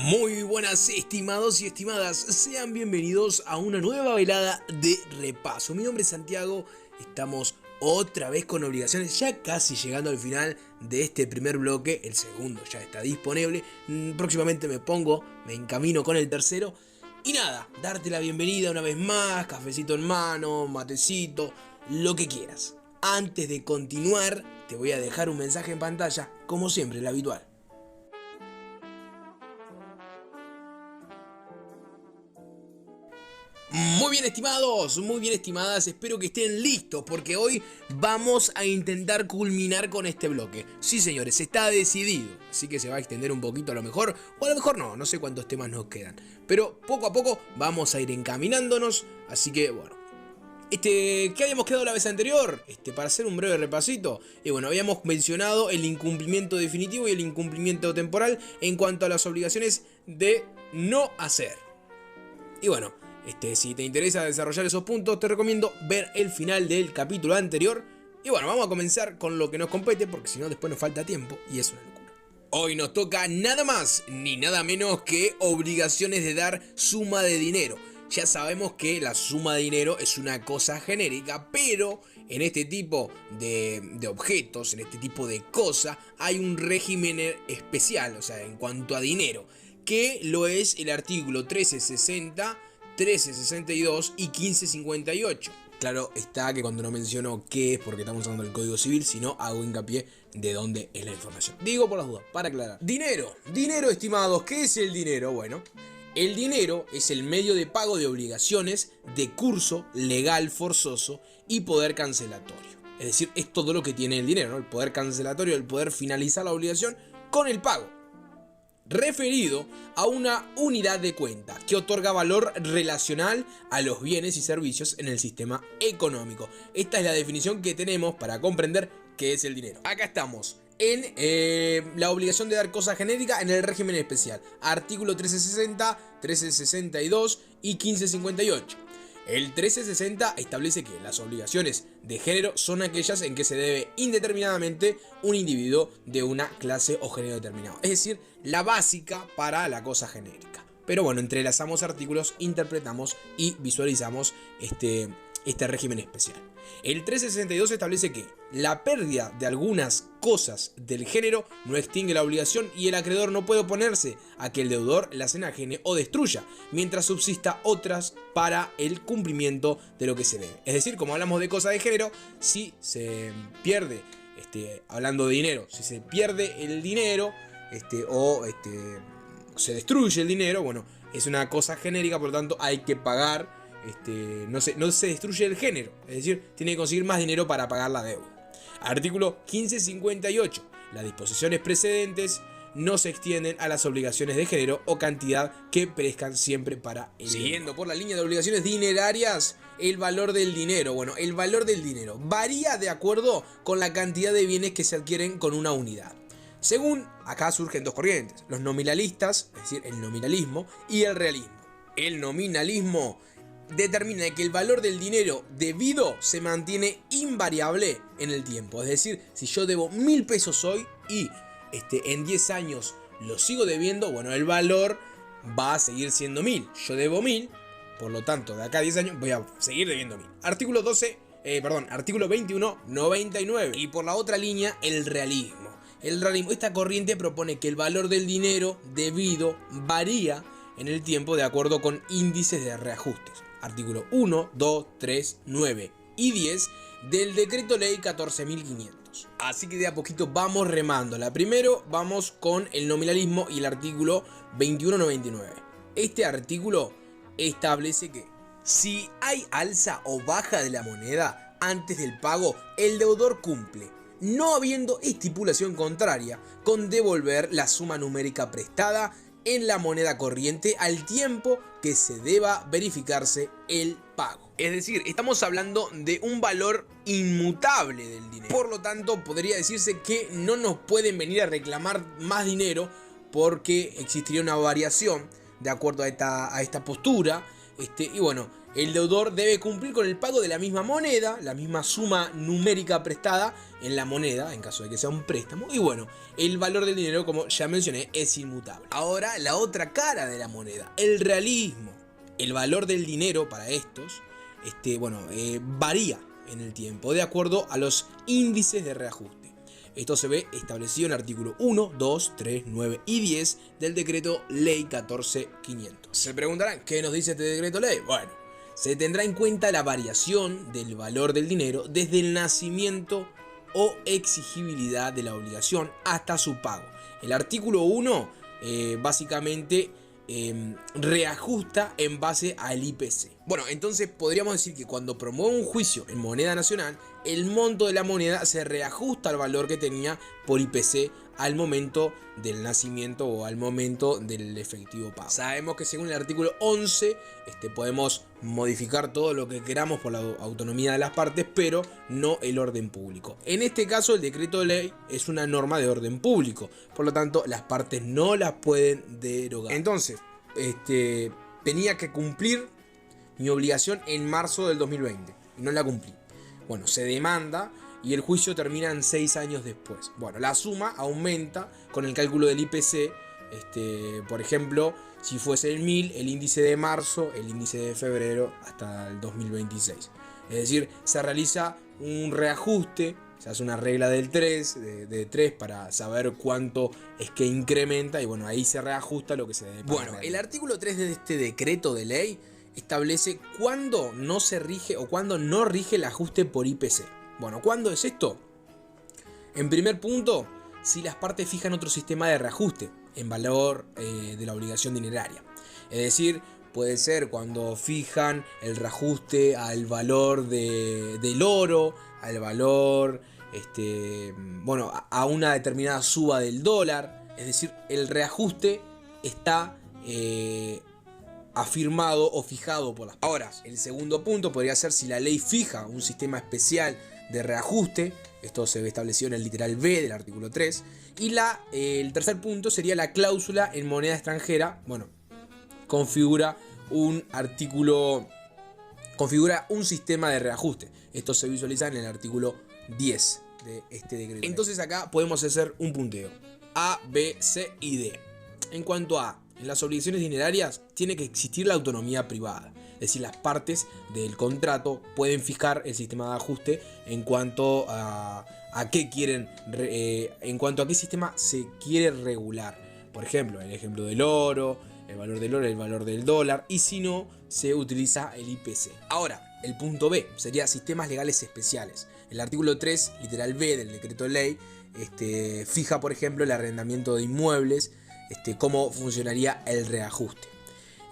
Muy buenas estimados y estimadas, sean bienvenidos a una nueva velada de repaso. Mi nombre es Santiago, estamos otra vez con obligaciones, ya casi llegando al final de este primer bloque. El segundo ya está disponible, próximamente me encamino con el tercero. Y nada, darte la bienvenida una vez más, cafecito en mano, matecito, lo que quieras. Antes de continuar, te voy a dejar un mensaje en pantalla, como siempre, el habitual. Muy bien estimados, muy bien estimadas, espero que estén listos porque hoy vamos a intentar culminar con este bloque. Sí señores, está decidido, así que se va a extender un poquito a lo mejor, o a lo mejor no sé cuántos temas nos quedan. Pero poco a poco vamos a ir encaminándonos, así que bueno. ¿Qué habíamos quedado la vez anterior? Para hacer un breve repasito. Y bueno, habíamos mencionado el incumplimiento definitivo y el incumplimiento temporal en cuanto a las obligaciones de no hacer. Y bueno, si te interesa desarrollar esos puntos, te recomiendo ver el final del capítulo anterior. Y bueno, vamos a comenzar con lo que nos compete, porque si no después nos falta tiempo y es una locura. Hoy nos toca nada más ni nada menos que obligaciones de dar suma de dinero. Ya sabemos que la suma de dinero es una cosa genérica, pero en este tipo de objetos, en este tipo de cosas, hay un régimen especial, o sea, en cuanto a dinero, que lo es el artículo 1360, 1362 y 1558. Claro está que cuando no menciono qué es porque estamos hablando del Código Civil, sino hago hincapié de dónde es la información. Digo por las dudas, para aclarar. Dinero, estimados, ¿qué es el dinero? Bueno, el dinero es el medio de pago de obligaciones, de curso legal forzoso y poder cancelatorio. Es decir, es todo lo que tiene el dinero, ¿no? El poder cancelatorio, el poder finalizar la obligación con el pago. Referido a una unidad de cuenta que otorga valor relacional a los bienes y servicios en el sistema económico. Esta es la definición que tenemos para comprender qué es el dinero. Acá estamos en la obligación de dar cosa genérica en el régimen especial. Artículo 1360, 1362 y 1558. El 1360 establece que las obligaciones de género son aquellas en que se debe indeterminadamente un individuo de una clase o género determinado. Es decir, la básica para la cosa genérica. Pero bueno, entrelazamos artículos, interpretamos y visualizamos este régimen especial. El 1362 establece que la pérdida de algunas cosas del género no extingue la obligación y el acreedor no puede oponerse a que el deudor las enajene o destruya, mientras subsista otras para el cumplimiento de lo que se debe. Es decir, como hablamos de cosas de género, si se pierde, hablando de dinero, si se pierde el dinero se destruye el dinero, bueno, es una cosa genérica, por lo tanto hay que pagar. No se destruye el género, es decir, tiene que conseguir más dinero para pagar la deuda. Artículo 1558. Las disposiciones precedentes no se extienden a las obligaciones de género o cantidad que perezcan siempre para el Siguiendo por la línea de obligaciones dinerarias, el valor del dinero. Bueno, el valor del dinero varía de acuerdo con la cantidad de bienes que se adquieren con una unidad. Según, acá surgen dos corrientes, los nominalistas, es decir, el nominalismo, y el realismo. El nominalismo determina que el valor del dinero debido se mantiene invariable en el tiempo. Es decir, si yo debo 1000 pesos hoy y en 10 años lo sigo debiendo, bueno, el valor va a seguir siendo 1000. Yo debo 1000, por lo tanto, de acá a 10 años voy a seguir debiendo 1000. Artículo 2199. Y por la otra línea, el realismo. Esta corriente propone que el valor del dinero debido varía en el tiempo de acuerdo con índices de reajustes. Artículo 1, 2, 3, 9 y 10 del Decreto Ley 14.500. Así que de a poquito vamos remándola. Primero vamos con el nominalismo y el artículo 2199. Este artículo establece que si hay alza o baja de la moneda antes del pago, el deudor cumple, no habiendo estipulación contraria, con devolver la suma numérica prestada en la moneda corriente al tiempo que se deba verificarse el pago. Es decir, estamos hablando de un valor inmutable del dinero. Por lo tanto, podría decirse que no nos pueden venir a reclamar más dinero porque existiría una variación de acuerdo a esta postura Y bueno, el deudor debe cumplir con el pago de la misma moneda, la misma suma numérica prestada en la moneda, en caso de que sea un préstamo. Y bueno, el valor del dinero, como ya mencioné, es inmutable. Ahora, la otra cara de la moneda, el realismo. El valor del dinero para estos, varía en el tiempo, de acuerdo a los índices de reajuste. Esto se ve establecido en el artículo 1, 2, 3, 9 y 10 del decreto ley 14500. Se preguntarán, ¿qué nos dice este decreto ley? Bueno, se tendrá en cuenta la variación del valor del dinero desde el nacimiento o exigibilidad de la obligación hasta su pago. El artículo 1 básicamente reajusta en base al IPC. Bueno, entonces podríamos decir que cuando promueve un juicio en moneda nacional, el monto de la moneda se reajusta al valor que tenía por IPC al momento del nacimiento o al momento del efectivo pago. Sabemos que según el artículo 11 podemos modificar todo lo que queramos por la autonomía de las partes, pero no el orden público. En este caso, el decreto de ley es una norma de orden público, por lo tanto las partes no las pueden derogar. Entonces, tenía que cumplir mi obligación en marzo del 2020 y no la cumplí. Bueno, se demanda y el juicio termina en 6 años después. Bueno, la suma aumenta con el cálculo del IPC. Por ejemplo, si fuese el 1000, el índice de marzo, el índice de febrero hasta el 2026. Es decir, se realiza un reajuste, se hace una regla del 3, de 3 para saber cuánto es que incrementa y bueno, ahí se reajusta lo que se debe pagar. Bueno, el artículo 3 de este decreto de ley establece cuándo no se rige o cuándo no rige el ajuste por IPC. Bueno, ¿cuándo es esto? En primer punto, si las partes fijan otro sistema de reajuste en valor de la obligación dineraria. Es decir, puede ser cuando fijan el reajuste al valor del oro, al valor, a una determinada suba del dólar. Es decir, el reajuste está afirmado o fijado por las partes. Ahora, el segundo punto podría ser si la ley fija un sistema especial de reajuste. Esto se ve establecido en el literal B del artículo 3. Y el tercer punto sería la cláusula en moneda extranjera. Bueno, configura un sistema de reajuste. Esto se visualiza en el artículo 10 de este decreto. Entonces acá podemos hacer un punteo. A, B, C y D. En cuanto a en las obligaciones dinerarias, tiene que existir la autonomía privada. Es decir, las partes del contrato pueden fijar el sistema de ajuste en cuanto a qué quieren, en cuanto a qué sistema se quiere regular. Por ejemplo, el ejemplo del oro, el valor del oro, el valor del dólar, y si no, se utiliza el IPC. Ahora, el punto B sería sistemas legales especiales. El artículo 3, literal B del decreto de ley, fija, por ejemplo, el arrendamiento de inmuebles, cómo funcionaría el reajuste.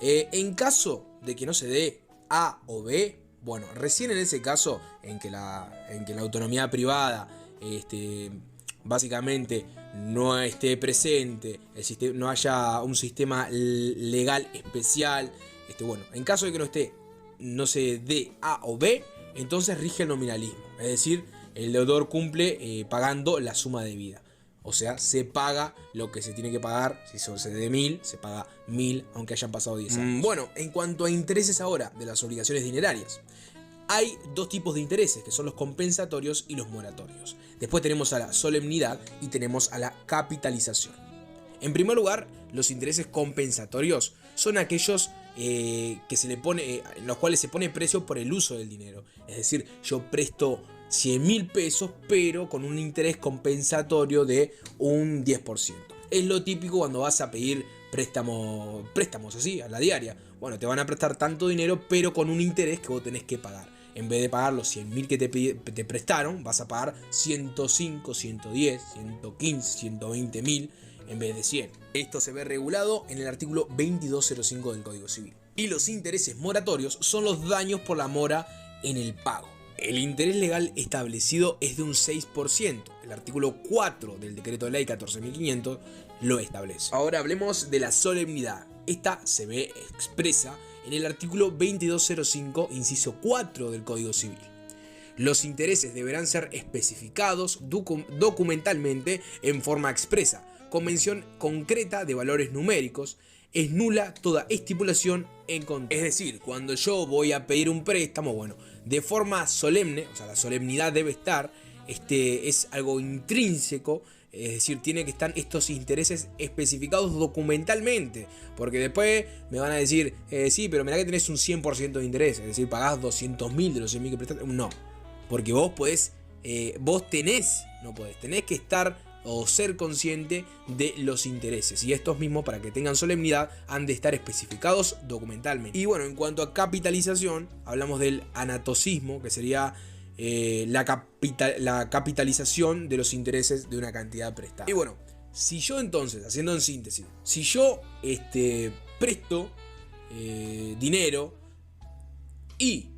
En caso de que no se dé A o B, bueno, recién en ese caso en que la autonomía privada básicamente no esté presente, no haya un sistema legal especial, en caso de que no se dé A o B, entonces rige el nominalismo, es decir, el deudor cumple pagando la suma debida. O sea, se paga lo que se tiene que pagar. Si se dé 1000, se paga 1000, aunque hayan pasado 10 años. Bueno, en cuanto a intereses ahora de las obligaciones dinerarias, hay dos tipos de intereses, que son los compensatorios y los moratorios. Después tenemos a la solemnidad y tenemos a la capitalización. En primer lugar, los intereses compensatorios son aquellos en los cuales se pone precio por el uso del dinero. Es decir, yo presto 100.000 pesos, pero con un interés compensatorio de un 10%. Es lo típico cuando vas a pedir préstamos así, a la diaria. Bueno, te van a prestar tanto dinero, pero con un interés que vos tenés que pagar. En vez de pagar los 100.000 que te prestaron, vas a pagar 105, 110, 115, 120.000 en vez de 100. Esto se ve regulado en el artículo 2205 del Código Civil. Y los intereses moratorios son los daños por la mora en el pago. El interés legal establecido es de un 6%. El artículo 4 del decreto de ley 14500 lo establece. Ahora hablemos de la solemnidad. Esta se ve expresa en el artículo 2205, inciso 4 del Código Civil. Los intereses deberán ser especificados documentalmente en forma expresa, con mención concreta de valores numéricos. Es nula toda estipulación en contrato. Es decir, cuando yo voy a pedir un préstamo, bueno, de forma solemne, o sea, la solemnidad debe estar, es algo intrínseco, es decir, tiene que estar estos intereses especificados documentalmente, porque después me van a decir, sí, pero mirá que tenés un 100% de interés, es decir, pagás 200.000 de los 100.000 que prestaste. No, porque vos tenés que estar o ser consciente de los intereses, y estos mismos, para que tengan solemnidad, han de estar especificados documentalmente. Y bueno, en cuanto a capitalización, hablamos del anatocismo, que sería la capitalización de los intereses de una cantidad prestada. Y bueno, si yo entonces, haciendo en síntesis, si yo presto dinero y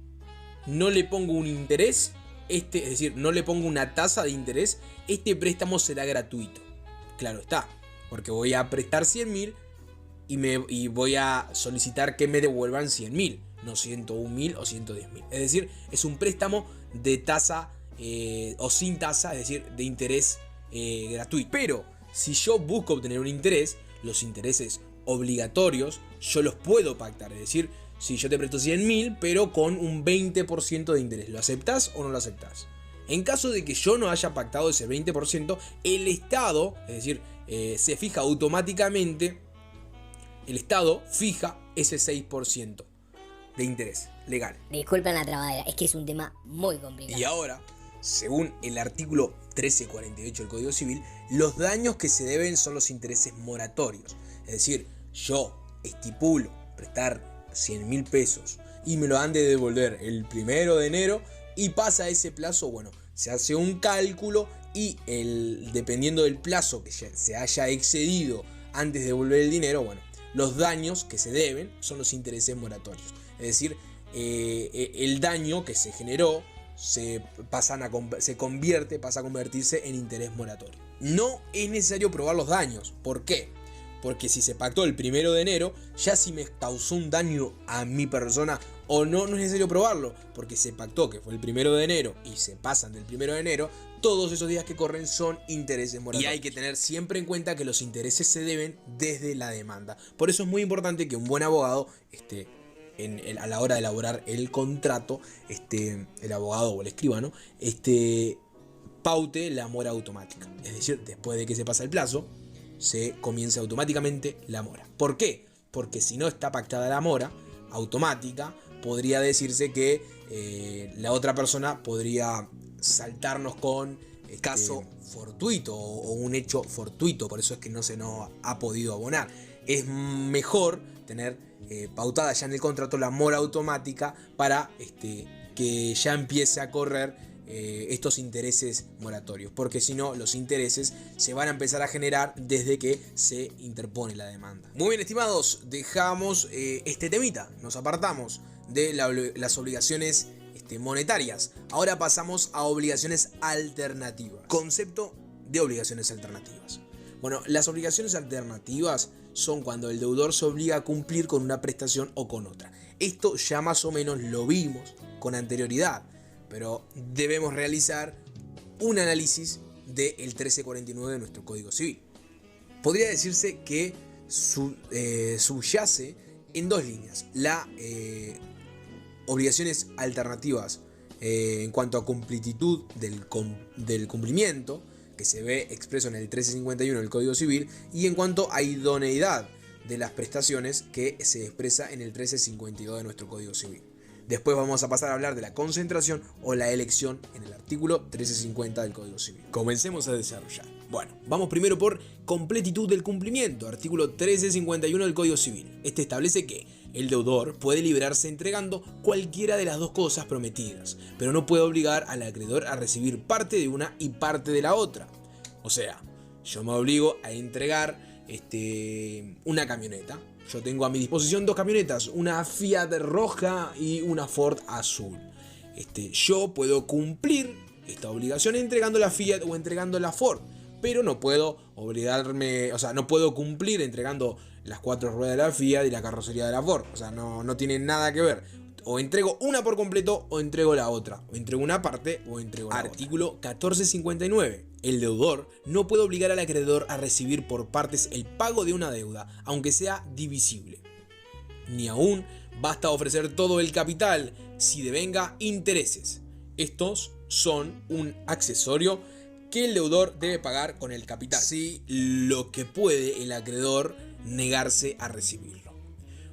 no le pongo un interés, es decir, no le pongo una tasa de interés, este préstamo será gratuito. Claro está, porque voy a prestar 100.000 y voy a solicitar que me devuelvan 100.000, no 101.000 o 110.000. Es decir, es un préstamo de tasa o sin tasa, es decir, de interés gratuito. Pero si yo busco obtener un interés, los intereses obligatorios yo los puedo pactar. Es decir, si yo te presto 100.000, pero con un 20% de interés, ¿lo aceptás o no lo aceptás? En caso de que yo no haya pactado ese 20%, el Estado, es decir, se fija automáticamente, el Estado fija ese 6% de interés legal. Disculpen la trabadera, es que es un tema muy complicado. Y ahora, según el artículo 1348 del Código Civil, los daños que se deben son los intereses moratorios. Es decir, yo estipulo prestar 100.000 pesos y me lo han de devolver el 1 de enero y pasa ese plazo, bueno, se hace un cálculo y dependiendo del plazo que se haya excedido antes de devolver el dinero, bueno, los daños que se deben son los intereses moratorios. Es decir, el daño que se generó pasa a convertirse en interés moratorio. No es necesario probar los daños. ¿Por qué? Porque si se pactó el 1 de enero, ya si me causó un daño a mi persona o no, no es necesario probarlo. Porque se pactó que fue el 1 de enero y se pasan del 1 de enero, todos esos días que corren son intereses moratorios. Y hay que tener siempre en cuenta que los intereses se deben desde la demanda. Por eso es muy importante que un buen abogado a la hora de elaborar el contrato, el abogado o el escribano, paute la mora automática. Es decir, después de que se pasa el plazo, se comienza automáticamente la mora. ¿Por qué? Porque si no está pactada la mora automática, podría decirse que la otra persona podría saltarnos con caso fortuito o un hecho fortuito. Por eso es que no se nos ha podido abonar. Es mejor tener pautada ya en el contrato la mora automática para que ya empiece a correr estos intereses moratorios, porque si no los intereses se van a empezar a generar desde que se interpone la demanda. Muy bien, estimados, dejamos este temita, nos apartamos de las obligaciones monetarias. Ahora pasamos a obligaciones alternativas. Concepto de obligaciones alternativas. Bueno, las obligaciones alternativas son cuando el deudor se obliga a cumplir con una prestación o con otra. Esto ya más o menos lo vimos con anterioridad, pero debemos realizar un análisis del 1349 de nuestro Código Civil. Podría decirse que subyace en dos líneas. Las obligaciones alternativas en cuanto a completitud del cumplimiento, que se ve expreso en el 1351 del Código Civil, y en cuanto a idoneidad de las prestaciones, que se expresa en el 1352 de nuestro Código Civil. Después vamos a pasar a hablar de la concentración o la elección en el artículo 1350 del Código Civil. Comencemos a desarrollar. Bueno, vamos primero por completitud del cumplimiento, artículo 1351 del Código Civil. Este establece que el deudor puede librarse entregando cualquiera de las dos cosas prometidas, pero no puede obligar al acreedor a recibir parte de una y parte de la otra. O sea, yo me obligo a entregar una camioneta. Yo tengo a mi disposición dos camionetas, una Fiat roja y una Ford azul. Yo puedo cumplir esta obligación entregando la Fiat o entregando la Ford, pero no puedo obligarme, o sea, no puedo cumplir entregando las cuatro ruedas de la Fiat y la carrocería de la Ford. O sea, no tienen nada que ver. O entrego una por completo o entrego la otra. O entrego una parte o entrego la otra. Artículo 1459. El deudor no puede obligar al acreedor a recibir por partes el pago de una deuda, aunque sea divisible. Ni aún basta ofrecer todo el capital si devenga intereses. Estos son un accesorio que el deudor debe pagar con el capital, si lo que puede el acreedor negarse a recibirlo.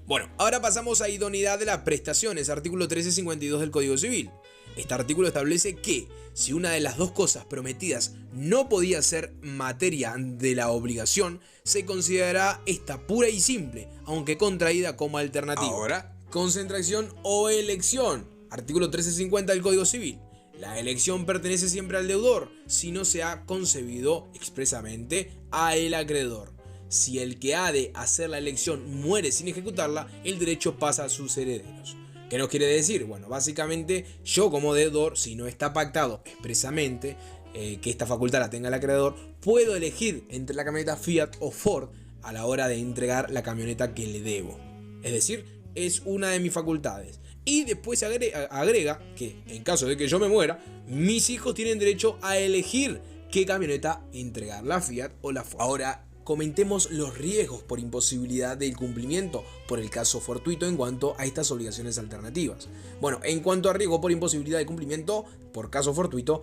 Bueno, ahora pasamos a idoneidad de las prestaciones, artículo 1352 del Código Civil. Este artículo establece que si una de las dos cosas prometidas no podía ser materia de la obligación, se considerará esta pura y simple, aunque contraída como alternativa. Ahora, concentración o elección, artículo 1350 del Código Civil. La elección pertenece siempre al deudor si no se ha concebido expresamente a el acreedor. Si el que ha de hacer la elección muere sin ejecutarla, el derecho pasa a sus herederos. ¿Qué nos quiere decir? Bueno, básicamente yo como deudor, si no está pactado expresamente que esta facultad la tenga el acreedor, puedo elegir entre la camioneta Fiat o Ford a la hora de entregar la camioneta que le debo. Es decir, es una de mis facultades. Y después agrega que en caso de que yo me muera, mis hijos tienen derecho a elegir qué camioneta entregar, la Fiat o la Ford. Ahora, comentemos los riesgos por imposibilidad del cumplimiento por el caso fortuito en cuanto a estas obligaciones alternativas. Bueno, en cuanto a riesgo por imposibilidad de cumplimiento por caso fortuito,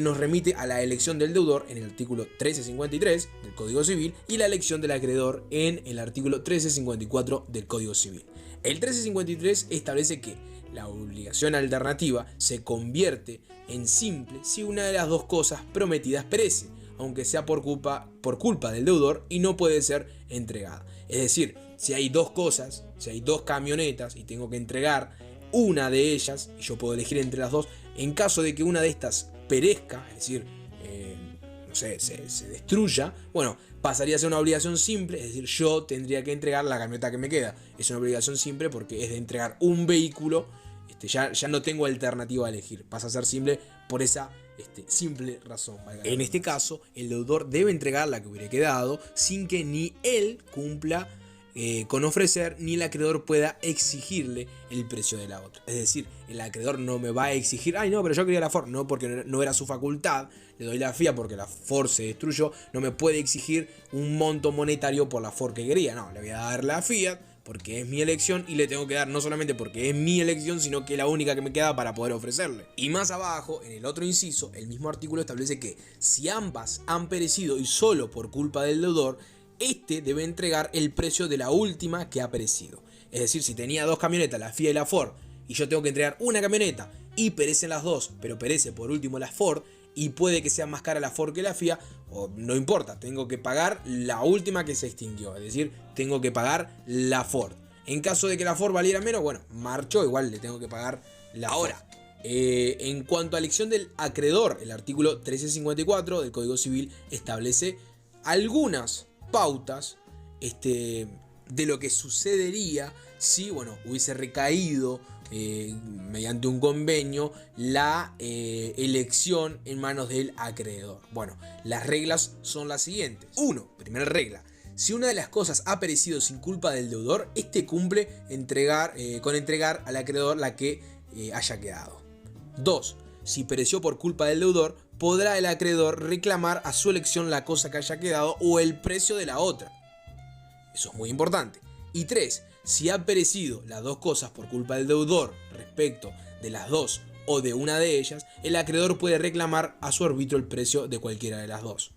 nos remite a la elección del deudor en el artículo 1353 del Código Civil y la elección del acreedor en el artículo 1354 del Código Civil. El 1353 establece que la obligación alternativa se convierte en simple si una de las dos cosas prometidas perece, aunque sea por culpa del deudor y no puede ser entregada. Es decir, si hay dos cosas, si hay dos camionetas y tengo que entregar una de ellas, y yo puedo elegir entre las dos, en caso de que una de estas perezca, es decir, se destruya, bueno, pasaría a ser una obligación simple, es decir, yo tendría que entregar la camioneta que me queda. Es una obligación simple porque es de entregar un vehículo, ya no tengo alternativa a elegir, pasa a ser simple por esa simple razón. En este caso, el deudor debe entregar la que hubiera quedado sin que ni él cumpla con ofrecer ni el acreedor pueda exigirle el precio de la otra. Es decir, el acreedor no me va a exigir, ay no, pero yo quería la Ford, no, porque no era su facultad, le doy la Fiat porque la Ford se destruyó, no me puede exigir un monto monetario por la Ford que quería, no, le voy a dar la Fiat porque es mi elección y le tengo que dar no solamente porque es mi elección, sino que es la única que me queda para poder ofrecerle. Y más abajo, en el otro inciso, el mismo artículo establece que si ambas han perecido y solo por culpa del deudor, este debe entregar el precio de la última que ha perecido. Es decir, si tenía dos camionetas, la Fiat y la Ford, y yo tengo que entregar una camioneta y perecen las dos, pero perece por último la Ford, y puede que sea más cara la Ford que la Fiat, o no importa, tengo que pagar la última que se extinguió, es decir, tengo que pagar la Ford. En caso de que la Ford valiera menos, bueno, marcho, igual le tengo que pagar la Ford. Ahora, en cuanto a elección del acreedor, el artículo 1354 del Código Civil establece algunas pautas de lo que sucedería si, bueno, hubiese recaído mediante un convenio la elección en manos del acreedor. Bueno, las reglas son las siguientes. 1. Primera regla. Si una de las cosas ha perecido sin culpa del deudor, este cumple con entregar al acreedor la que haya quedado. 2. Si pereció por culpa del deudor, podrá el acreedor reclamar a su elección la cosa que haya quedado o el precio de la otra. Eso es muy importante. Y 3. Si han perecido las dos cosas por culpa del deudor respecto de las dos o de una de ellas, el acreedor puede reclamar a su arbitrio el precio de cualquiera de las dos.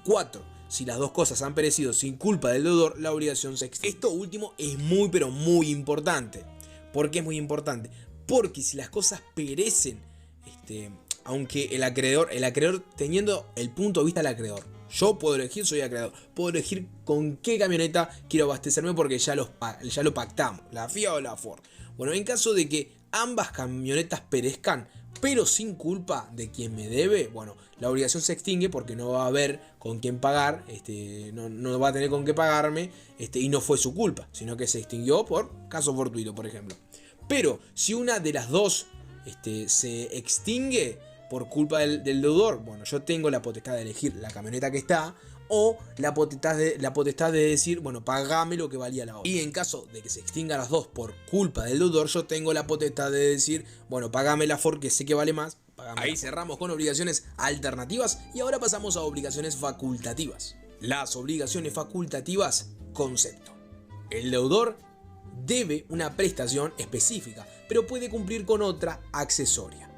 4. Si las dos cosas han perecido sin culpa del deudor, la obligación se extingue. Esto último es muy pero muy importante. ¿Por qué es muy importante? Porque si las cosas perecen, aunque el acreedor teniendo el punto de vista del acreedor, yo puedo elegir, soy acreedor, puedo elegir con qué camioneta quiero abastecerme porque ya lo pactamos, la Fiat o la Ford. Bueno, en caso de que ambas camionetas perezcan, pero sin culpa de quien me debe, bueno, la obligación se extingue porque no va a haber con quién pagar, no va a tener con qué pagarme, y no fue su culpa, sino que se extinguió por caso fortuito, por ejemplo. Pero si una de las dos se extingue por culpa del deudor, bueno, yo tengo la potestad de elegir la camioneta que está o la potestad de decir, bueno, pagame lo que valía la otra. Y en caso de que se extingan las dos por culpa del deudor, yo tengo la potestad de decir, bueno, pagame la Ford que sé que vale más, pagame. Ahí cerramos con obligaciones alternativas y ahora pasamos a obligaciones facultativas. Las obligaciones facultativas, concepto. El deudor debe una prestación específica, pero puede cumplir con otra accesoria.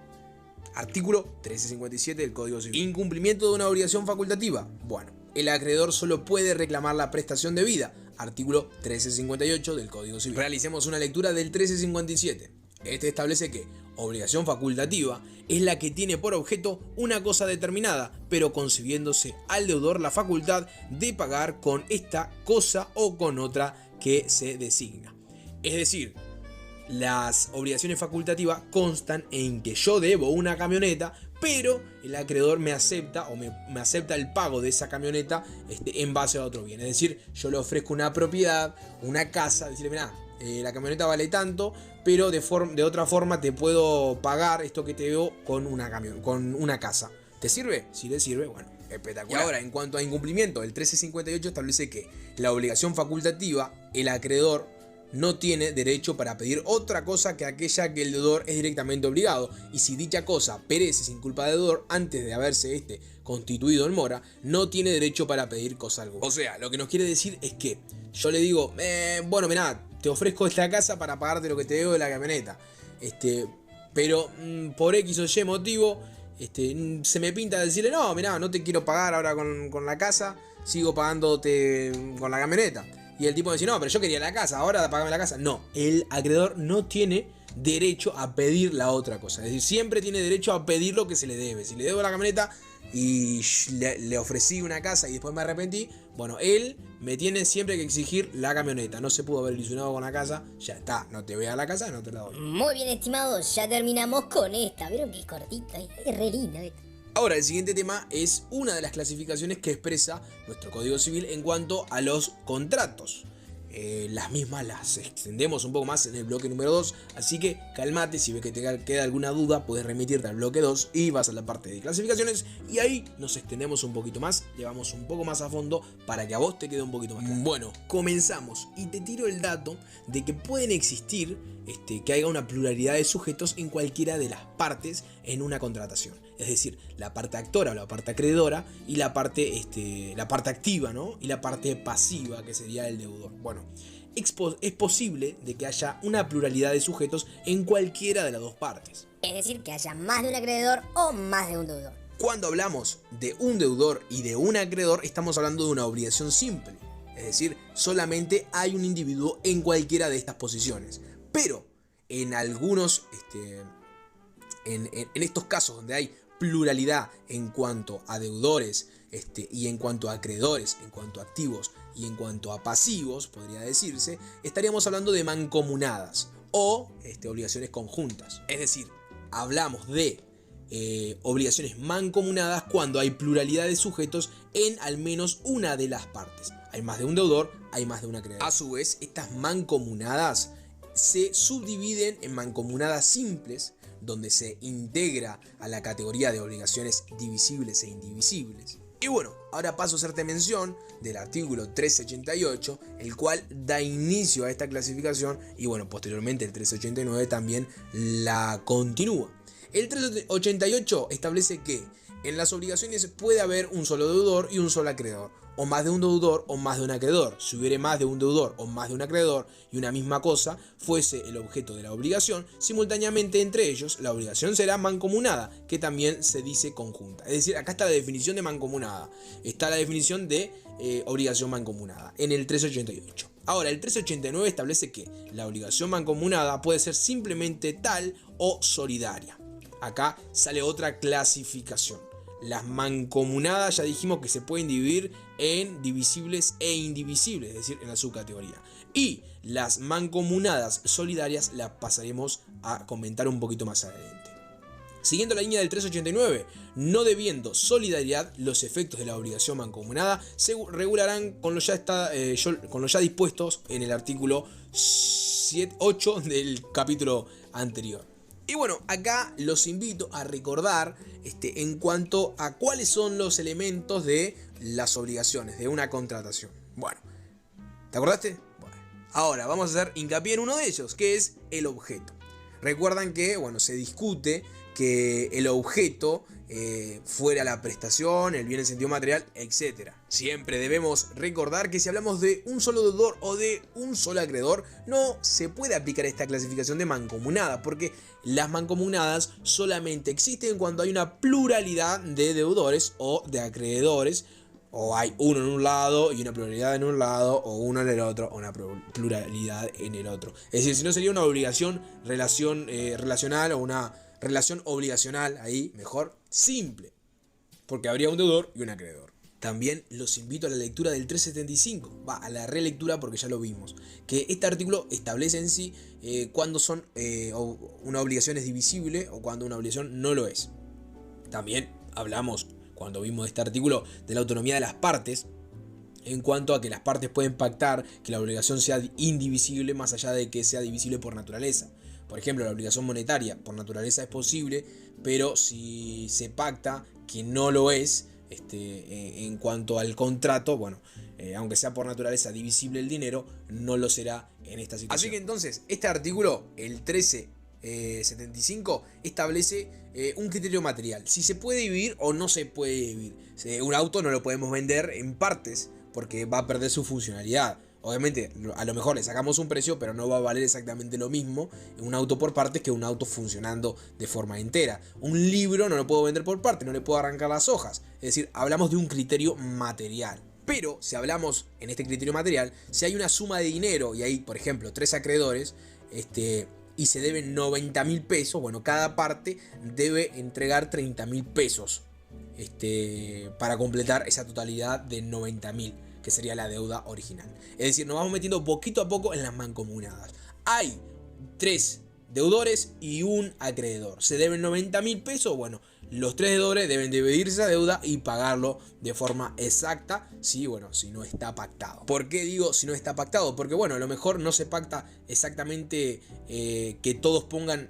Artículo 1357 del Código Civil. Incumplimiento de una obligación facultativa. Bueno, el acreedor solo puede reclamar la prestación debida. Artículo 1358 del Código Civil. Realicemos una lectura del 1357. Este establece que obligación facultativa es la que tiene por objeto una cosa determinada, pero concediéndose al deudor la facultad de pagar con esta cosa o con otra que se designa. Es decir, las obligaciones facultativas constan en que yo debo una camioneta, pero el acreedor me acepta o me acepta el pago de esa camioneta en base a otro bien. Es decir, yo le ofrezco una propiedad, una casa, decirle, mirá, la camioneta vale tanto, pero de otra forma te puedo pagar esto que te debo con una casa. ¿Te sirve? Si le sirve, bueno, espectacular. Y ahora, en cuanto a incumplimiento, el 1358 establece que la obligación facultativa, el acreedor no tiene derecho para pedir otra cosa que aquella que el deudor es directamente obligado, y si dicha cosa perece sin culpa del deudor antes de haberse constituido en mora, no tiene derecho para pedir cosa alguna. O sea, lo que nos quiere decir es que yo le digo, bueno, mirá, te ofrezco esta casa para pagarte lo que te debo de la camioneta, pero por X o Y motivo se me pinta decirle, no, mirá, no te quiero pagar ahora con la casa, sigo pagándote con la camioneta. Y el tipo dice, no, pero yo quería la casa, ahora pagame la casa. No, el acreedor no tiene derecho a pedir la otra cosa. Es decir, siempre tiene derecho a pedir lo que se le debe. Si le debo la camioneta y le ofrecí una casa y después me arrepentí, bueno, él me tiene siempre que exigir la camioneta. No se pudo haber ilusionado con la casa, ya está, no te voy a la casa, no te la doy. Muy bien, estimados, ya terminamos con esta. ¿Vieron que es cortita? Es re linda esta. Ahora, el siguiente tema es una de las clasificaciones que expresa nuestro Código Civil en cuanto a los contratos. Las mismas las extendemos un poco más en el bloque número 2, así que calmate, si ves que te queda alguna duda, puedes remitirte al bloque 2 y vas a la parte de clasificaciones y ahí nos extendemos un poquito más, llevamos un poco más a fondo para que a vos te quede un poquito más claro. Bueno, comenzamos y te tiro el dato de que pueden existir, que haya una pluralidad de sujetos en cualquiera de las partes en una contratación. Es decir, la parte actora o la parte acreedora y la parte activa, ¿no? Y la parte pasiva, que sería el deudor. Bueno, es posible de que haya una pluralidad de sujetos en cualquiera de las dos partes. Es decir, que haya más de un acreedor o más de un deudor. Cuando hablamos de un deudor y de un acreedor, estamos hablando de una obligación simple. Es decir, solamente hay un individuo en cualquiera de estas posiciones. Pero en algunos, en estos casos donde hay pluralidad en cuanto a deudores y en cuanto a acreedores, en cuanto a activos y en cuanto a pasivos, podría decirse, estaríamos hablando de mancomunadas o obligaciones conjuntas. Es decir, hablamos de obligaciones mancomunadas cuando hay pluralidad de sujetos en al menos una de las partes. Hay más de un deudor, hay más de un acreedor. A su vez, estas mancomunadas se subdividen en mancomunadas simples, donde se integra a la categoría de obligaciones divisibles e indivisibles. Y bueno, ahora paso a hacerte mención del artículo 1388, el cual da inicio a esta clasificación y bueno, posteriormente el 1389 también la continúa. El 1388 establece que en las obligaciones puede haber un solo deudor y un solo acreedor, o más de un deudor o más de un acreedor. Si hubiere más de un deudor o más de un acreedor y una misma cosa fuese el objeto de la obligación, simultáneamente entre ellos la obligación será mancomunada, que también se dice conjunta. Es decir, acá está la definición de mancomunada, está la definición de obligación mancomunada en el 1388. Ahora, el 1389 establece que la obligación mancomunada puede ser simplemente tal o solidaria. Acá sale otra clasificación. Las mancomunadas ya dijimos que se pueden dividir en divisibles e indivisibles, es decir, en la subcategoría. Y las mancomunadas solidarias las pasaremos a comentar un poquito más adelante. Siguiendo la línea del 389, no debiendo solidaridad, los efectos de la obligación mancomunada se regularán con lo ya dispuestos en el artículo 8 del capítulo anterior. Y bueno, acá los invito a recordar en cuanto a cuáles son los elementos de las obligaciones de una contratación. Bueno, ¿te acordaste? Bueno, ahora vamos a hacer hincapié en uno de ellos, que es el objeto. Recuerdan que, bueno, se discute que el objeto fuera la prestación, el bien en sentido material, etc. Siempre debemos recordar que si hablamos de un solo deudor o de un solo acreedor, no se puede aplicar esta clasificación de mancomunada, porque las mancomunadas solamente existen cuando hay una pluralidad de deudores o de acreedores, o hay uno en un lado y una pluralidad en un lado, o uno en el otro, o una pluralidad en el otro. Es decir, si no sería una obligación relacional o una relación obligacional, ahí mejor simple, porque habría un deudor y un acreedor. También los invito a la lectura del 375, a la relectura, porque ya lo vimos, que este artículo establece en sí cuándo son una obligación es divisible o cuando una obligación no lo es. También hablamos, cuando vimos este artículo, de la autonomía de las partes, en cuanto a que las partes pueden pactar que la obligación sea indivisible más allá de que sea divisible por naturaleza. Por ejemplo, la obligación monetaria por naturaleza es posible, pero si se pacta que no lo es, en cuanto al contrato, bueno, aunque sea por naturaleza divisible el dinero, no lo será en esta situación. Así que entonces, este artículo, el 1375, establece un criterio material. Si se puede dividir o no se puede dividir. Un auto no lo podemos vender en partes porque va a perder su funcionalidad. Obviamente, a lo mejor le sacamos un precio, pero no va a valer exactamente lo mismo un auto por partes que un auto funcionando de forma entera. Un libro no lo puedo vender por partes, no le puedo arrancar las hojas. Es decir, hablamos de un criterio material. Pero si hablamos en este criterio material, si hay una suma de dinero y hay, por ejemplo, 3 acreedores, y se deben 90.000 pesos, bueno, cada parte debe entregar 30.000 pesos para completar esa totalidad de 90.000, que sería la deuda original. Es decir, nos vamos metiendo poquito a poco en las mancomunadas. Hay 3 deudores y un acreedor. Se deben 90.000 pesos, bueno, los 3 deudores deben dividirse esa deuda y pagarlo de forma exacta, si no está pactado. ¿Por qué digo si no está pactado? Porque bueno, a lo mejor no se pacta exactamente que todos pongan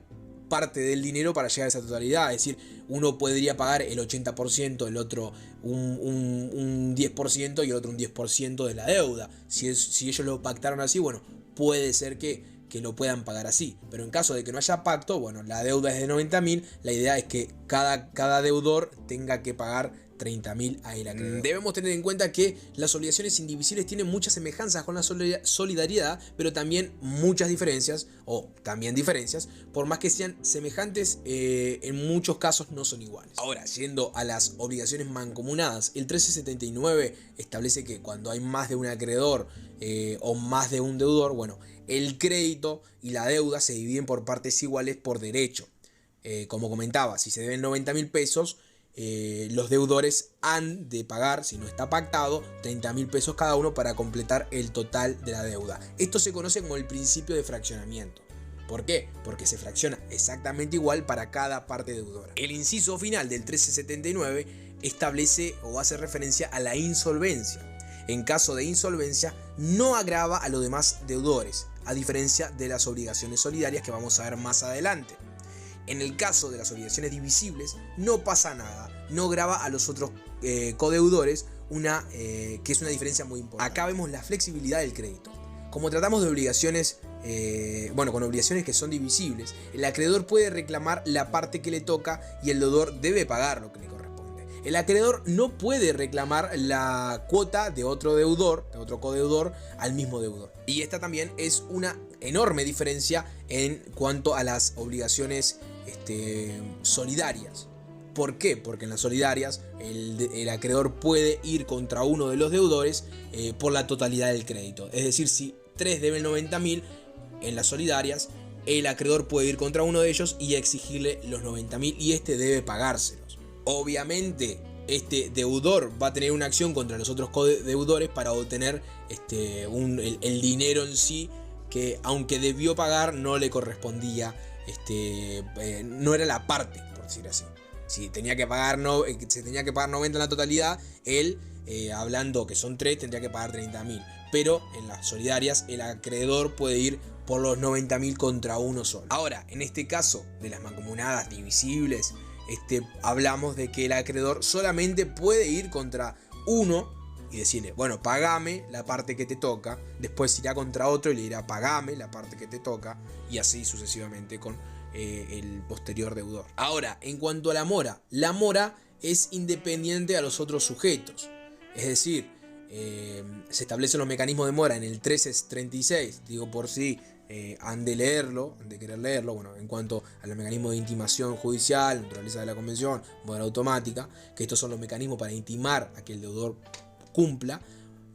parte del dinero para llegar a esa totalidad. Es decir, uno podría pagar el 80%, el otro un 10% y el otro un 10% de la deuda. Si ellos lo pactaron así, bueno, puede ser que lo puedan pagar así. Pero en caso de que no haya pacto, bueno, la deuda es de 90.000, la idea es que cada deudor tenga que pagar 30.000 a el acreedor. Debemos tener en cuenta que las obligaciones indivisibles tienen muchas semejanzas con la solidaridad, pero también muchas diferencias, por más que sean semejantes, en muchos casos no son iguales. Ahora, yendo a las obligaciones mancomunadas, el 1379 establece que cuando hay más de un acreedor o más de un deudor, bueno, el crédito y la deuda se dividen por partes iguales por derecho. Como comentaba, si se deben 90.000 pesos, los deudores han de pagar, si no está pactado, 30.000 pesos cada uno para completar el total de la deuda. Esto se conoce como el principio de fraccionamiento. ¿Por qué? Porque se fracciona exactamente igual para cada parte deudora. El inciso final del 1379 establece o hace referencia a la insolvencia. En caso de insolvencia, no agrava a los demás deudores, a diferencia de las obligaciones solidarias que vamos a ver más adelante. En el caso de las obligaciones divisibles, no pasa nada, no grava a los otros codeudores, que es una diferencia muy importante. Acá vemos la flexibilidad del crédito. Como tratamos de obligaciones, con obligaciones que son divisibles, el acreedor puede reclamar la parte que le toca y el deudor debe pagar lo que le corresponde. El acreedor no puede reclamar la cuota de otro deudor, de otro codeudor, al mismo deudor. Y esta también es una enorme diferencia en cuanto a las obligaciones solidarias. ¿Por qué? Porque en las solidarias el acreedor puede ir contra uno de los deudores por la totalidad del crédito. Es decir, si 3 deben 90.000, en las solidarias el acreedor puede ir contra uno de ellos y exigirle los 90.000 y debe pagárselos. Obviamente este deudor va a tener una acción contra los otros deudores para obtener el dinero en sí, que aunque debió pagar no le correspondía, no era la parte, por decir así. Si tenía que pagar se tenía que pagar 90 en la totalidad, él, hablando que son 3, tendría que pagar 30.000. Pero en las solidarias el acreedor puede ir por los 90.000 contra uno solo. Ahora, en este caso de las mancomunadas divisibles, hablamos de que el acreedor solamente puede ir contra uno y decirle, bueno, pagame la parte que te toca. Después irá contra otro y le dirá, pagame la parte que te toca. Y así sucesivamente con el posterior deudor. Ahora, en cuanto a la mora es independiente a los otros sujetos. Es decir, se establecen los mecanismos de mora en el 1336, digo por si han de leerlo, han de querer leerlo. Bueno, en cuanto a los mecanismos de intimación judicial, naturaleza de la convención, mora automática, que estos son los mecanismos para intimar a que el deudor cumpla.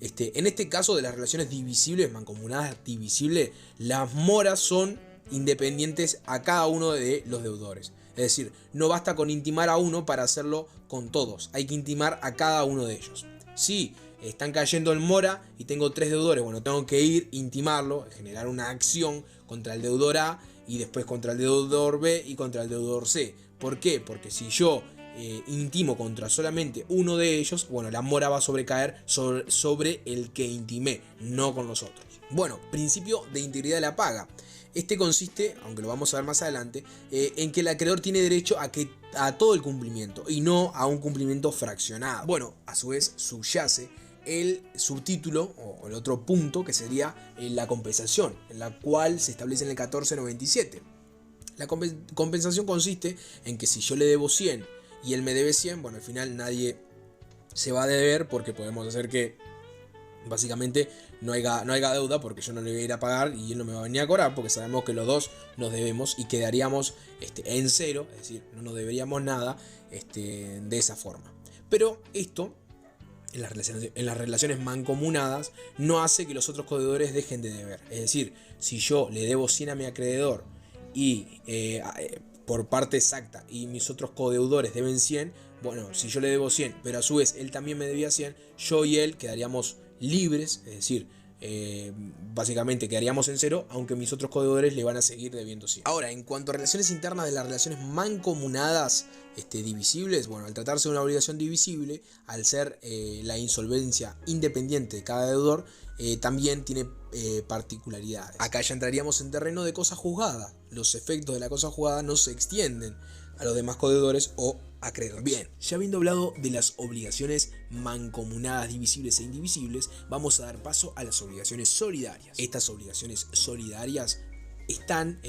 En este caso de las relaciones divisibles, mancomunadas divisibles, las moras son independientes a cada uno de los deudores. Es decir, no basta con intimar a uno para hacerlo con todos, hay que intimar a cada uno de ellos. Si están cayendo en mora y tengo 3 deudores, bueno, tengo que ir, intimarlo, generar una acción contra el deudor A y después contra el deudor B y contra el deudor C. ¿Por qué? Porque si yo intimo contra solamente uno de ellos, bueno, la mora va a sobrecaer sobre el que intimé, no con los otros. Bueno, principio de integridad de la paga. Este consiste, aunque lo vamos a ver más adelante, en que el acreedor tiene derecho a todo el cumplimiento y no a un cumplimiento fraccionado. Bueno, a su vez subyace el subtítulo o el otro punto, que sería la compensación, en la cual se establece en el 1497. La compensación consiste en que si yo le debo 100 y él me debe 100, bueno, al final nadie se va a deber, porque podemos hacer que básicamente no haya deuda, porque yo no le voy a ir a pagar y él no me va a venir a cobrar, porque sabemos que los dos nos debemos y quedaríamos en cero, es decir, no nos deberíamos nada de esa forma. Pero esto en las relaciones mancomunadas no hace que los otros codeudores dejen de deber. Es decir, si yo le debo 100 a mi acreedor y por parte exacta y mis otros codeudores deben 100, bueno, si yo le debo 100 pero a su vez él también me debía 100, yo y él quedaríamos libres, es decir, básicamente quedaríamos en cero, aunque mis otros codeudores le van a seguir debiendo 100. Ahora, en cuanto a relaciones internas de las relaciones mancomunadas divisibles, bueno, al tratarse de una obligación divisible, al ser la insolvencia independiente de cada deudor, también tiene particularidades. Acá ya entraríamos en terreno de cosa juzgada. Los efectos de la cosa juzgada no se extienden a los demás codeudores o acreedores. Bien, ya habiendo hablado de las obligaciones mancomunadas divisibles e indivisibles, vamos a dar paso a las obligaciones solidarias. Estas obligaciones solidarias están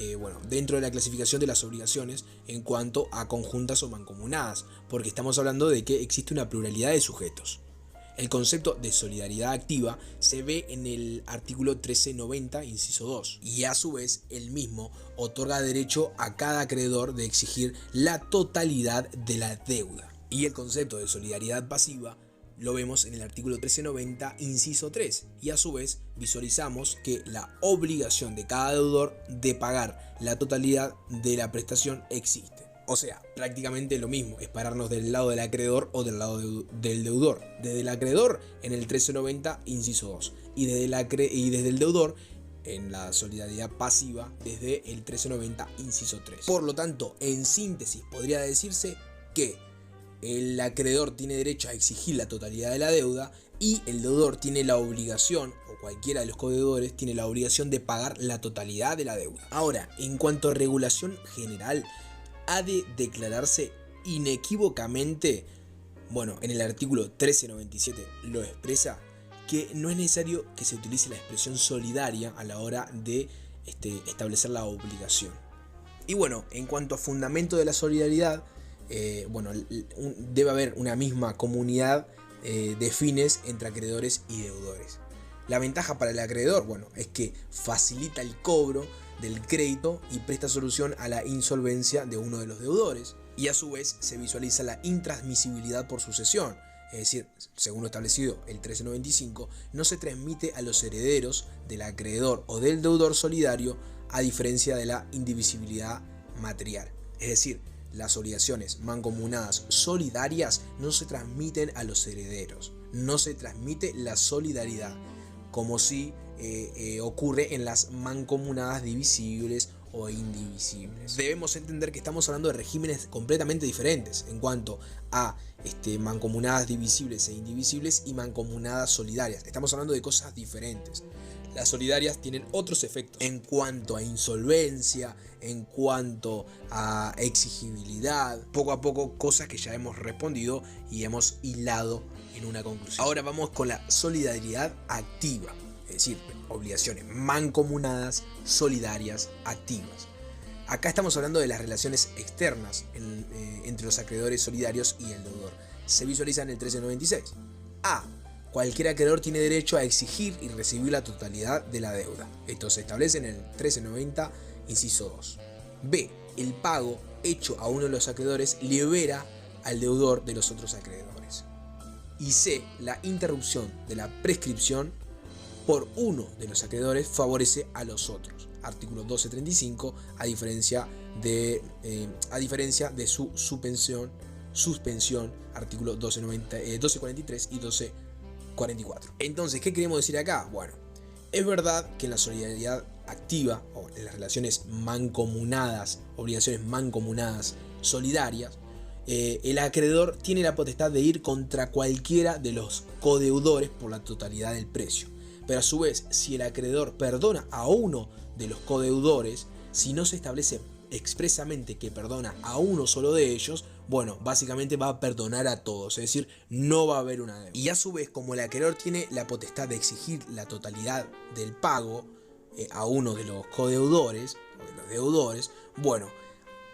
dentro de la clasificación de las obligaciones en cuanto a conjuntas o mancomunadas, porque estamos hablando de que existe una pluralidad de sujetos. El concepto de solidaridad activa se ve en el artículo 1390, inciso 2, y a su vez el mismo otorga derecho a cada acreedor de exigir la totalidad de la deuda. Y el concepto de solidaridad pasiva lo vemos en el artículo 1390, inciso 3, y a su vez visualizamos que la obligación de cada deudor de pagar la totalidad de la prestación existe. O sea, prácticamente lo mismo, es pararnos del lado del acreedor o del lado del deudor. Desde el acreedor en el 1390, inciso 2, y desde el deudor en la solidaridad pasiva desde el 1390, inciso 3. Por lo tanto, en síntesis, podría decirse que el acreedor tiene derecho a exigir la totalidad de la deuda y el deudor tiene la obligación, o cualquiera de los codeudores tiene la obligación de pagar la totalidad de la deuda. Ahora, en cuanto a regulación general, ha de declararse inequívocamente, bueno, en el artículo 1397 lo expresa, que no es necesario que se utilice la expresión solidaria a la hora de establecer la obligación. Y bueno, en cuanto a fundamento de la solidaridad, debe haber una misma comunidad de fines entre acreedores y deudores. La ventaja para el acreedor, bueno, es que facilita el cobro del crédito y presta solución a la insolvencia de uno de los deudores, y a su vez se visualiza la intransmisibilidad por sucesión, es decir, según lo establecido el 1395, no se transmite a los herederos del acreedor o del deudor solidario, a diferencia de la indivisibilidad material. Es decir, las obligaciones mancomunadas solidarias no se transmiten a los herederos, no se transmite la solidaridad, como si ocurre en las mancomunadas divisibles o indivisibles. Debemos entender que estamos hablando de regímenes completamente diferentes en cuanto a mancomunadas divisibles e indivisibles y mancomunadas solidarias. Estamos hablando de cosas diferentes. Las solidarias tienen otros efectos en cuanto a insolvencia, en cuanto a exigibilidad, poco a poco, cosas que ya hemos respondido y hemos hilado en una conclusión. Ahora vamos con la solidaridad activa, es decir, obligaciones mancomunadas solidarias activas. Acá estamos hablando de las relaciones externas entre los acreedores solidarios y el deudor. Se visualiza en el 1396. A. Cualquier acreedor tiene derecho a exigir y recibir la totalidad de la deuda. Esto se establece en el 1390, inciso 2. B. El pago hecho a uno de los acreedores libera al deudor de los otros acreedores. Y C. La interrupción de la prescripción por uno de los acreedores favorece a los otros. Artículo 1235, a diferencia de su suspensión, artículo 1243 y 1244. Entonces, ¿qué queremos decir acá? Bueno, es verdad que en la solidaridad activa o en las relaciones mancomunadas, obligaciones mancomunadas solidarias, el acreedor tiene la potestad de ir contra cualquiera de los codeudores por la totalidad del precio. Pero a su vez, si el acreedor perdona a uno de los codeudores, si no se establece expresamente que perdona a uno solo de ellos, bueno, básicamente va a perdonar a todos, es decir, no va a haber una deuda. Y a su vez, como el acreedor tiene la potestad de exigir la totalidad del pago a uno de los codeudores o de los deudores, bueno,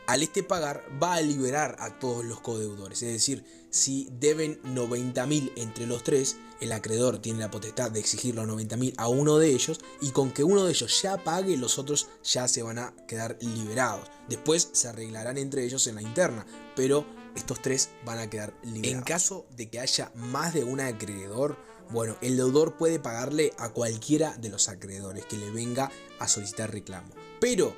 al pagar va a liberar a todos los codeudores, es decir, si deben 90.000 entre los tres, el acreedor tiene la potestad de exigir los 90.000 a uno de ellos, y con que uno de ellos ya pague, los otros ya se van a quedar liberados. Después se arreglarán entre ellos en la interna, pero estos tres van a quedar liberados. En caso de que haya más de un acreedor, bueno, el deudor puede pagarle a cualquiera de los acreedores que le venga a solicitar reclamo, pero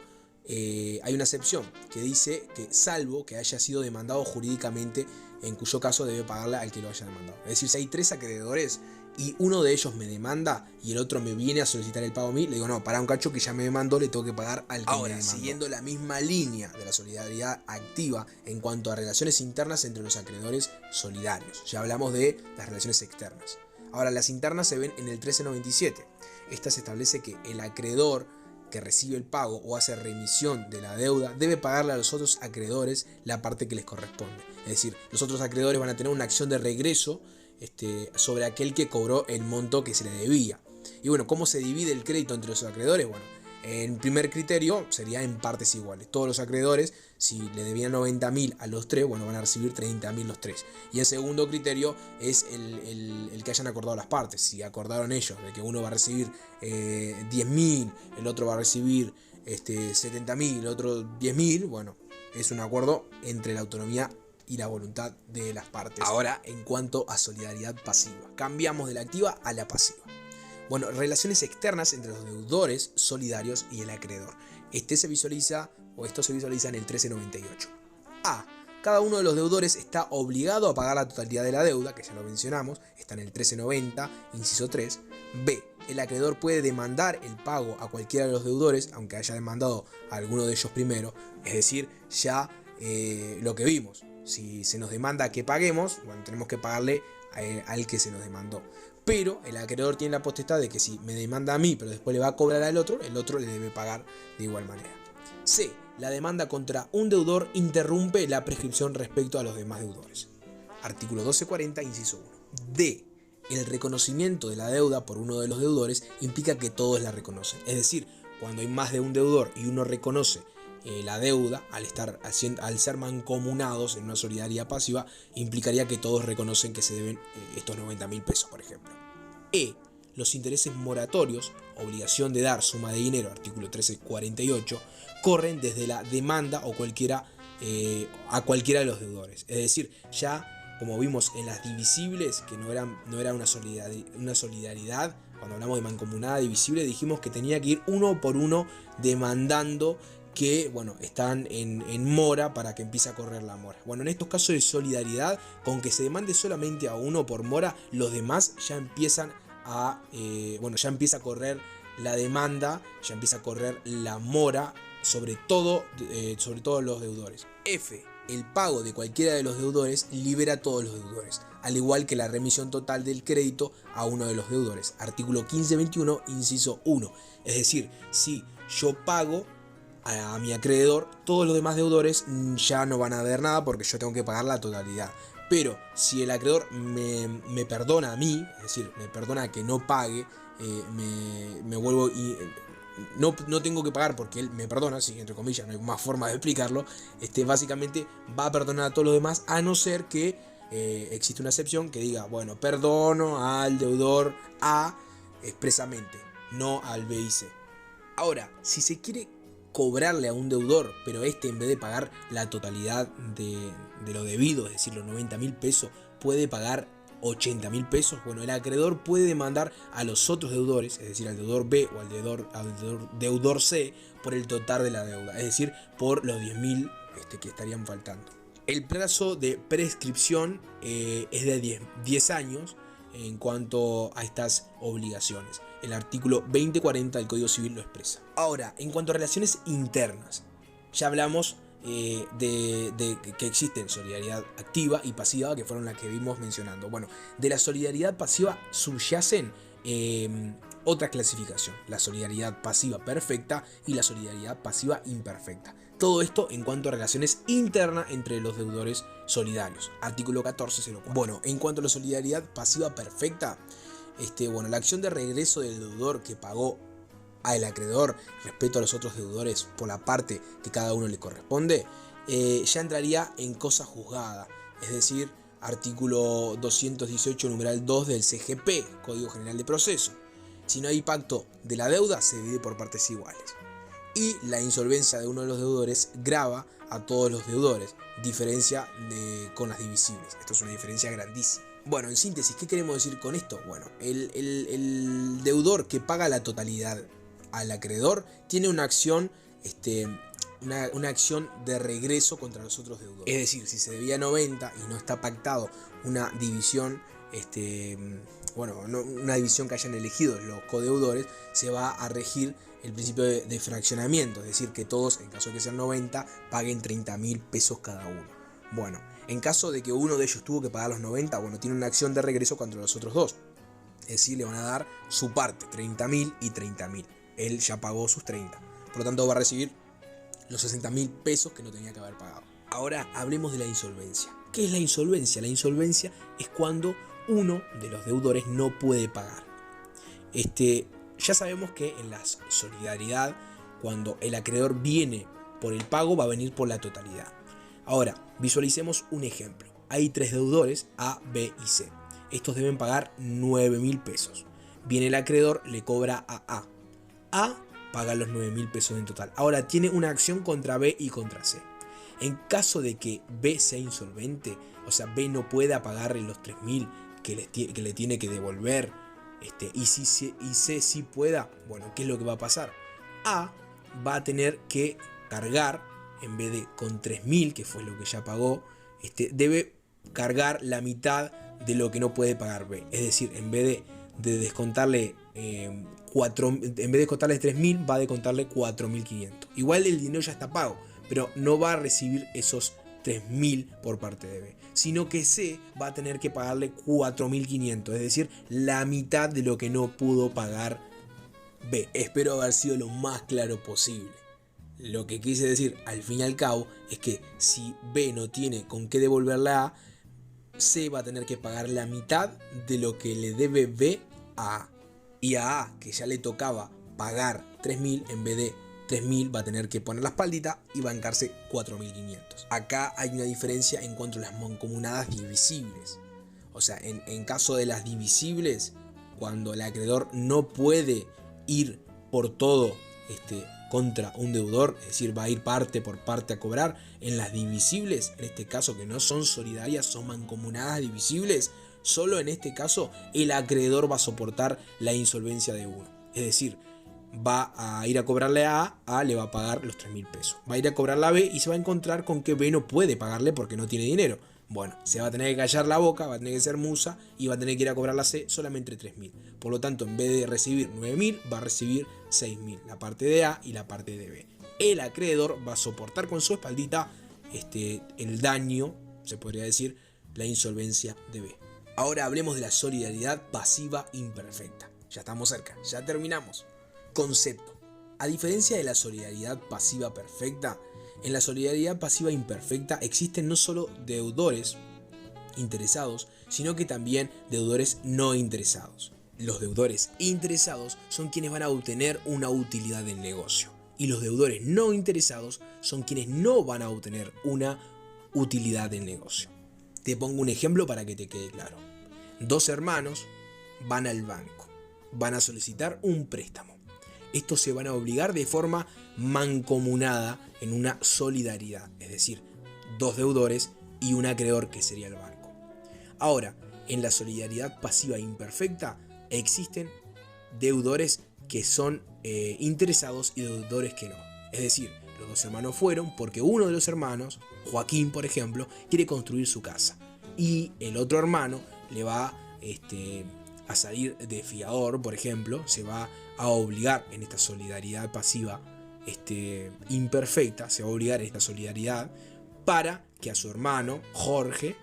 hay una excepción que dice que salvo que haya sido demandado jurídicamente, en cuyo caso debe pagarle al que lo haya demandado. Es decir, si hay tres acreedores y uno de ellos me demanda y el otro me viene a solicitar el pago a mí, le digo, no, para un cacho que ya me demandó, le tengo que pagar al que me demandó. Siguiendo la misma línea de la solidaridad activa en cuanto a relaciones internas entre los acreedores solidarios, ya hablamos de las relaciones externas. Ahora, las internas se ven en el 1397. Esta se establece que el acreedor que recibe el pago o hace remisión de la deuda debe pagarle a los otros acreedores la parte que les corresponde. Es decir, los otros acreedores van a tener una acción de regreso sobre aquel que cobró el monto que se le debía. Y bueno, ¿cómo se divide el crédito entre los acreedores? Bueno, en primer criterio sería en partes iguales. Todos los acreedores, si le debían 90.000 a los tres, bueno, van a recibir 30.000 los tres. Y el segundo criterio es el que hayan acordado las partes. Si acordaron ellos de que uno va a recibir 10.000, el otro va a recibir 70.000, el otro 10.000, bueno, es un acuerdo entre la autonomía y la voluntad de las partes. Ahora, en cuanto a solidaridad pasiva, cambiamos de la activa a la pasiva. Bueno, relaciones externas entre los deudores solidarios y el acreedor. Esto se visualiza en el 1398. A. Cada uno de los deudores está obligado a pagar la totalidad de la deuda, que ya lo mencionamos, está en el 1390, inciso 3. B. El acreedor puede demandar el pago a cualquiera de los deudores, aunque haya demandado a alguno de ellos primero. Es decir, ya lo que vimos. Si se nos demanda que paguemos, bueno, tenemos que pagarle al que se nos demandó. Pero el acreedor tiene la potestad de que si me demanda a mí, pero después le va a cobrar al otro, el otro le debe pagar de igual manera. C. La demanda contra un deudor interrumpe la prescripción respecto a los demás deudores. Artículo 1240, inciso 1. D. El reconocimiento de la deuda por uno de los deudores implica que todos la reconocen. Es decir, cuando hay más de un deudor y uno reconoce la deuda, al ser mancomunados en una solidaridad pasiva, implicaría que todos reconocen que se deben estos 90.000 pesos, por ejemplo. E. Los intereses moratorios, obligación de dar suma de dinero, artículo 1348, corren desde la demanda o a cualquiera de los deudores. Es decir, ya como vimos en las divisibles, que no era una solidaridad, cuando hablamos de mancomunada divisible, dijimos que tenía que ir uno por uno demandando que, bueno, están en mora para que empiece a correr la mora. Bueno, en estos casos de solidaridad, con que se demande solamente a uno por mora, los demás ya empiezan ya empieza a correr la demanda, ya empieza a correr la mora sobre todos los deudores. F. El pago de cualquiera de los deudores libera a todos los deudores, al igual que la remisión total del crédito a uno de los deudores. Artículo 1521, inciso 1. Es decir, si yo pago a mi acreedor, todos los demás deudores ya no van a ver nada porque yo tengo que pagar la totalidad. Pero si el acreedor me perdona a mí, es decir, me perdona que no pague, no tengo que pagar porque él me perdona, sí, entre comillas, no hay más forma de explicarlo, básicamente va a perdonar a todos los demás, a no ser que existe una excepción que diga, bueno, perdono al deudor A expresamente, no al B y C. Ahora, si se quiere cobrarle a un deudor, pero en vez de pagar la totalidad de lo debido, es decir, los 90.000 pesos, puede pagar 80.000 pesos, bueno, el acreedor puede demandar a los otros deudores, es decir, al deudor B o al deudor C, por el total de la deuda, es decir, por los 10.000 que estarían faltando. El plazo de prescripción es de 10 años en cuanto a estas obligaciones. El artículo 2040 del Código Civil lo expresa. Ahora, en cuanto a relaciones internas, ya hablamos de que existen solidaridad activa y pasiva, que fueron las que vimos mencionando. Bueno, de la solidaridad pasiva subyacen otra clasificación, la solidaridad pasiva perfecta y la solidaridad pasiva imperfecta. Todo esto en cuanto a relaciones internas entre los deudores solidarios. Artículo 1404. Bueno, en cuanto a la solidaridad pasiva perfecta, bueno, la acción de regreso del deudor que pagó al acreedor respecto a los otros deudores por la parte que cada uno le corresponde, ya entraría en cosa juzgada, es decir, artículo 218 numeral 2 del CGP, Código General de Proceso. Si no hay pacto de la deuda, se divide por partes iguales. Y la insolvencia de uno de los deudores grava a todos los deudores, diferencia con las divisibles. Esto es una diferencia grandísima. Bueno, en síntesis, ¿qué queremos decir con esto? Bueno, el deudor que paga la totalidad al acreedor tiene una acción, una acción de regreso contra los otros deudores. Es decir, si se debía 90 y no está pactado una división, una división que hayan elegido los codeudores, se va a regir el principio de fraccionamiento, es decir, que todos, en caso de que sean 90, paguen 30.000 pesos cada uno. Bueno, en caso de que uno de ellos tuvo que pagar los 90, bueno, tiene una acción de regreso contra los otros dos. Es decir, le van a dar su parte, 30.000 y 30.000. Él ya pagó sus 30. Por lo tanto, va a recibir los 60.000 pesos que no tenía que haber pagado. Ahora hablemos de la insolvencia. ¿Qué es la insolvencia? La insolvencia es cuando uno de los deudores no puede pagar. Ya sabemos que en la solidaridad, cuando el acreedor viene por el pago, va a venir por la totalidad. Ahora, visualicemos un ejemplo. Hay 3 deudores, A, B y C. Estos deben pagar 9.000 pesos. Viene el acreedor, le cobra a A. A paga los 9.000 pesos en total. Ahora tiene una acción contra B y contra C. En caso de que B sea insolvente, o sea, B no pueda pagarle los 3.000 que le tiene que devolver, y C sí pueda, bueno, ¿qué es lo que va a pasar? A va a tener que cargar, en vez de con 3.000, que fue lo que ya pagó, debe cargar la mitad de lo que no puede pagar B. Es decir, en vez de descontarle en vez de descontarle 3.000, va a descontarle 4.500. Igual el dinero ya está pago, pero no va a recibir esos 3.000 por parte de B, sino que C va a tener que pagarle 4.500, es decir, la mitad de lo que no pudo pagar B. Espero haber sido lo más claro posible. Lo que quise decir al fin y al cabo es que si B no tiene con qué devolverle a A, C va a tener que pagar la mitad de lo que le debe B a A. Y a A, que ya le tocaba pagar 3.000, en vez de 3.000 va a tener que poner la espaldita y bancarse 4.500. Acá hay una diferencia en cuanto a las mancomunadas divisibles. O sea, en caso de las divisibles, cuando el acreedor no puede ir por todo contra un deudor, es decir, va a ir parte por parte a cobrar, en las divisibles, en este caso que no son solidarias, son mancomunadas divisibles, solo en este caso el acreedor va a soportar la insolvencia de uno. Es decir, va a ir a cobrarle a A, le va a pagar los 3.000 pesos. Va a ir a cobrarle a B y se va a encontrar con que B no puede pagarle porque no tiene dinero. Bueno, se va a tener que callar la boca, va a tener que ser musa y va a tener que ir a cobrar la C solamente 3.000. Por lo tanto, en vez de recibir 9.000, va a recibir 6.000, la parte de A y la parte de B. El acreedor va a soportar con su espaldita el daño, se podría decir, la insolvencia de B. Ahora hablemos de la solidaridad pasiva imperfecta. Ya estamos cerca, ya terminamos. Concepto. A diferencia de la solidaridad pasiva perfecta, en la solidaridad pasiva imperfecta existen no solo deudores interesados, sino que también deudores no interesados. Los deudores interesados son quienes van a obtener una utilidad del negocio. Y los deudores no interesados son quienes no van a obtener una utilidad del negocio. Te pongo un ejemplo para que te quede claro. 2 hermanos van al banco, van a solicitar un préstamo. Estos se van a obligar de forma mancomunada en una solidaridad, es decir, 2 deudores y un acreedor que sería el banco. Ahora, en la solidaridad pasiva imperfecta existen deudores que son interesados y deudores que no. Es decir, los 2 hermanos fueron porque uno de los hermanos, Joaquín por ejemplo, quiere construir su casa y el otro hermano le va a salir de fiador, por ejemplo, se va a obligar en esta solidaridad pasiva imperfecta, se va a obligar en esta solidaridad para que a su hermano, Jorge,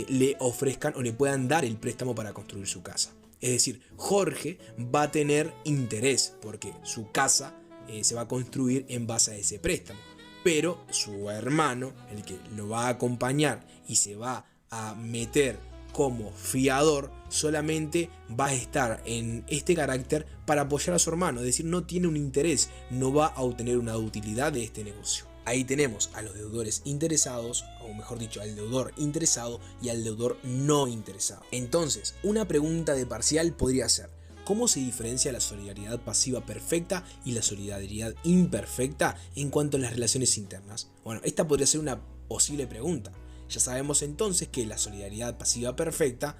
le ofrezcan o le puedan dar el préstamo para construir su casa. Es decir, Jorge va a tener interés porque su casa se va a construir en base a ese préstamo. Pero su hermano, el que lo va a acompañar y se va a meter como fiador, solamente va a estar en este carácter para apoyar a su hermano. Es decir, no tiene un interés, no va a obtener una utilidad de este negocio. Ahí tenemos a los deudores interesados, o mejor dicho, al deudor interesado y al deudor no interesado. Entonces, una pregunta de parcial podría ser: ¿cómo se diferencia la solidaridad pasiva perfecta y la solidaridad imperfecta en cuanto a las relaciones internas? Bueno, esta podría ser una posible pregunta. Ya sabemos entonces que la solidaridad pasiva perfecta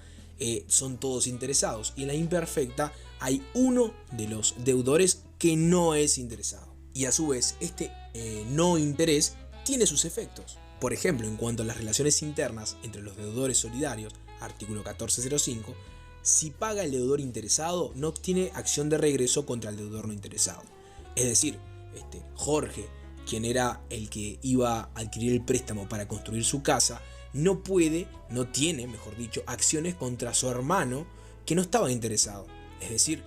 son todos interesados y en la imperfecta hay uno de los deudores que no es interesado. Y a su vez, este no interés tiene sus efectos. Por ejemplo, en cuanto a las relaciones internas entre los deudores solidarios, artículo 1405, si paga el deudor interesado, no obtiene acción de regreso contra el deudor no interesado. Es decir, Jorge, quien era el que iba a adquirir el préstamo para construir su casa, no tiene, mejor dicho, acciones contra su hermano que no estaba interesado. Es decir,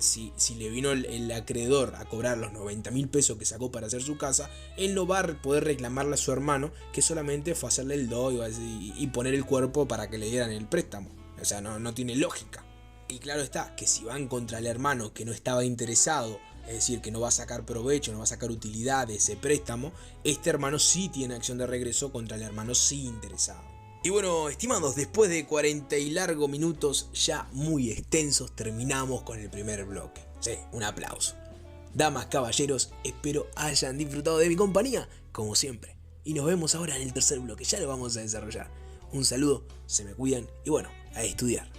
si le vino el acreedor a cobrar los 90.000 pesos que sacó para hacer su casa, él no va a poder reclamarle a su hermano que solamente fue a hacerle el do y poner el cuerpo para que le dieran el préstamo. O sea, no tiene lógica. Y claro está, que si van contra el hermano que no estaba interesado, es decir, que no va a sacar provecho, no va a sacar utilidad de ese préstamo, este hermano sí tiene acción de regreso contra el hermano sí interesado. Y bueno, estimados, después de 40 y largos minutos ya muy extensos, terminamos con el primer bloque. Sí, un aplauso. Damas, caballeros, espero hayan disfrutado de mi compañía, como siempre. Y nos vemos ahora en el tercer bloque, ya lo vamos a desarrollar. Un saludo, se me cuidan y bueno, a estudiar.